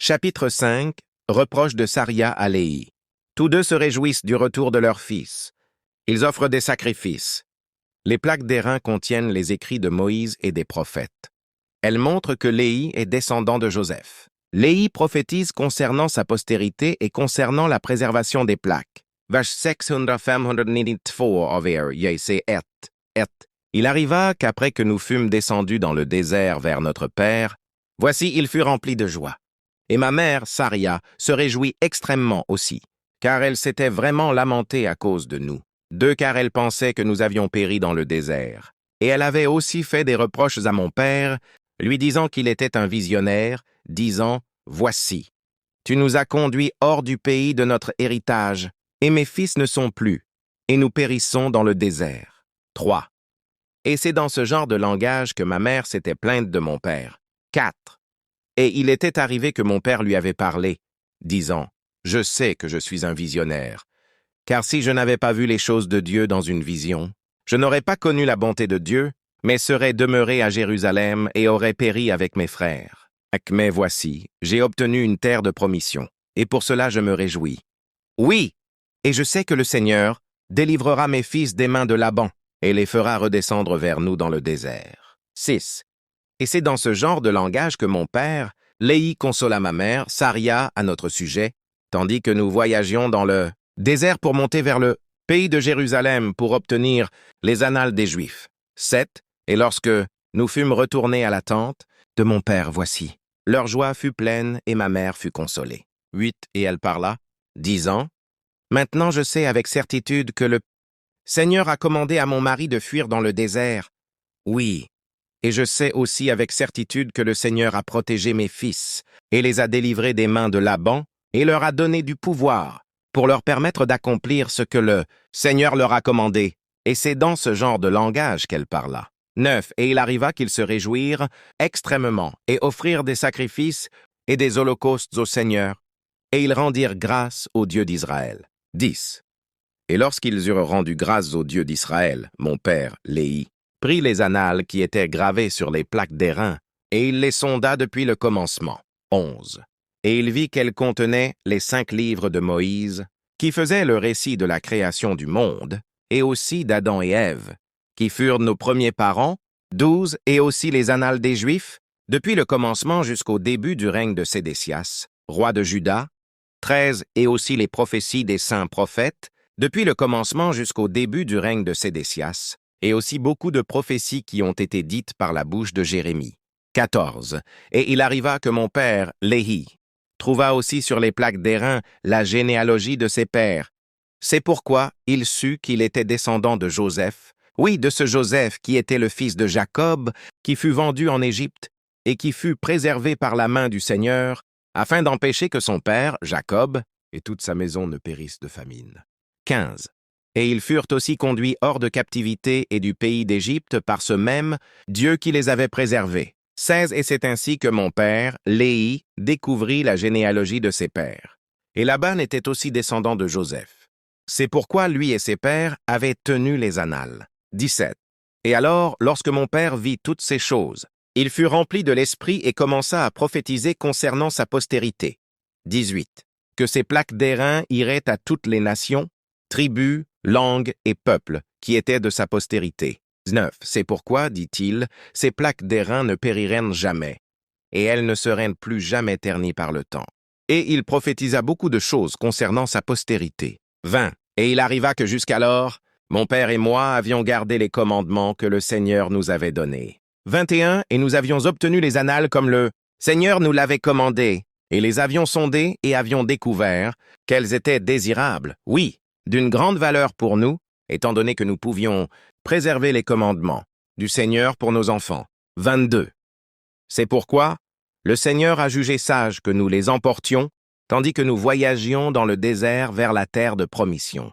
Chapitre 5. Reproche de Saria à Léhi. Tous deux se réjouissent du retour de leur fils. Ils offrent des sacrifices. Les plaques d'airain contiennent les écrits de Moïse et des prophètes. Elles montrent que Léhi est descendant de Joseph. Léhi prophétise concernant sa postérité et concernant la préservation des plaques. Vers 694 av er, c'est et. Il arriva qu'après que nous fûmes descendus dans le désert vers notre père, voici il fut rempli de joie. Et ma mère, Saria, se réjouit extrêmement aussi, car elle s'était vraiment lamentée à cause de nous. Car elle pensait que nous avions péri dans le désert. Et elle avait aussi fait des reproches à mon père, lui disant qu'il était un visionnaire, disant « Voici, tu nous as conduits hors du pays de notre héritage, et mes fils ne sont plus, et nous périssons dans le désert. » 3. Et c'est dans ce genre de langage que ma mère s'était plainte de mon père. 4. Et il était arrivé que mon père lui avait parlé, disant « Je sais que je suis un visionnaire, car si je n'avais pas vu les choses de Dieu dans une vision, je n'aurais pas connu la bonté de Dieu, mais serais demeuré à Jérusalem et aurais péri avec mes frères. Mais voici, j'ai obtenu une terre de promission, et pour cela je me réjouis. Oui, et je sais que le Seigneur délivrera mes fils des mains de Laban, et les fera redescendre vers nous dans le désert. 6. Et c'est dans ce genre de langage que mon père, Léhi, consola ma mère, Saria, à notre sujet, tandis que nous voyagions dans le désert pour monter vers le pays de Jérusalem pour obtenir les annales des Juifs. 7. Et lorsque nous fûmes retournés à la tente de mon père, voici, leur joie fut pleine et ma mère fut consolée. 8. Et elle parla, disant, « Maintenant je sais avec certitude que le Seigneur a commandé à mon mari de fuir dans le désert. Oui. Et je sais aussi avec certitude que le Seigneur a protégé mes fils et les a délivrés des mains de Laban et leur a donné du pouvoir pour leur permettre d'accomplir ce que le Seigneur leur a commandé. Et c'est dans ce genre de langage qu'elle parla. 9. Et il arriva qu'ils se réjouirent extrêmement et offrirent des sacrifices et des holocaustes au Seigneur. Et ils rendirent grâce au Dieu d'Israël. 10. Et lorsqu'ils eurent rendu grâce au Dieu d'Israël, mon père, Léhi, prit les annales qui étaient gravées sur les plaques d'airain, et il les sonda depuis le commencement. 11. Et il vit qu'elles contenaient les 5 livres de Moïse, qui faisaient le récit de la création du monde, et aussi d'Adam et Ève, qui furent nos premiers parents, 12, et aussi les annales des Juifs, depuis le commencement jusqu'au début du règne de Sédécias, roi de Juda, 13, et aussi les prophéties des saints prophètes, depuis le commencement jusqu'au début du règne de Sédécias, et aussi beaucoup de prophéties qui ont été dites par la bouche de Jérémie. 14. Et il arriva que mon père, Léhi, trouva aussi sur les plaques d'airain la généalogie de ses pères. C'est pourquoi il sut qu'il était descendant de Joseph, oui, de ce Joseph qui était le fils de Jacob, qui fut vendu en Égypte, et qui fut préservé par la main du Seigneur, afin d'empêcher que son père, Jacob, et toute sa maison ne périssent de famine. 15. Et ils furent aussi conduits hors de captivité et du pays d'Égypte par ce même Dieu qui les avait préservés. 16. Et c'est ainsi que mon père, Léhi, découvrit la généalogie de ses pères. Et Laban était aussi descendant de Joseph. C'est pourquoi lui et ses pères avaient tenu les annales. 17. Et alors, lorsque mon père vit toutes ces choses, il fut rempli de l'esprit et commença à prophétiser concernant sa postérité. 18. Que ces plaques d'airain iraient à toutes les nations, tribus, langues et peuples qui étaient de sa postérité. 19. C'est pourquoi, dit-il, ces plaques d'airain ne périraient jamais, et elles ne seraient plus jamais ternies par le temps. Et il prophétisa beaucoup de choses concernant sa postérité. 20. Et il arriva que jusqu'alors, mon père et moi avions gardé les commandements que le Seigneur nous avait donnés. 21. Et nous avions obtenu les annales comme le Seigneur nous l'avait commandé, et les avions sondées et avions découvert qu'elles étaient désirables, oui, d'une grande valeur pour nous, étant donné que nous pouvions préserver les commandements du Seigneur pour nos enfants. 22. C'est pourquoi le Seigneur a jugé sage que nous les emportions, tandis que nous voyagions dans le désert vers la terre de promission.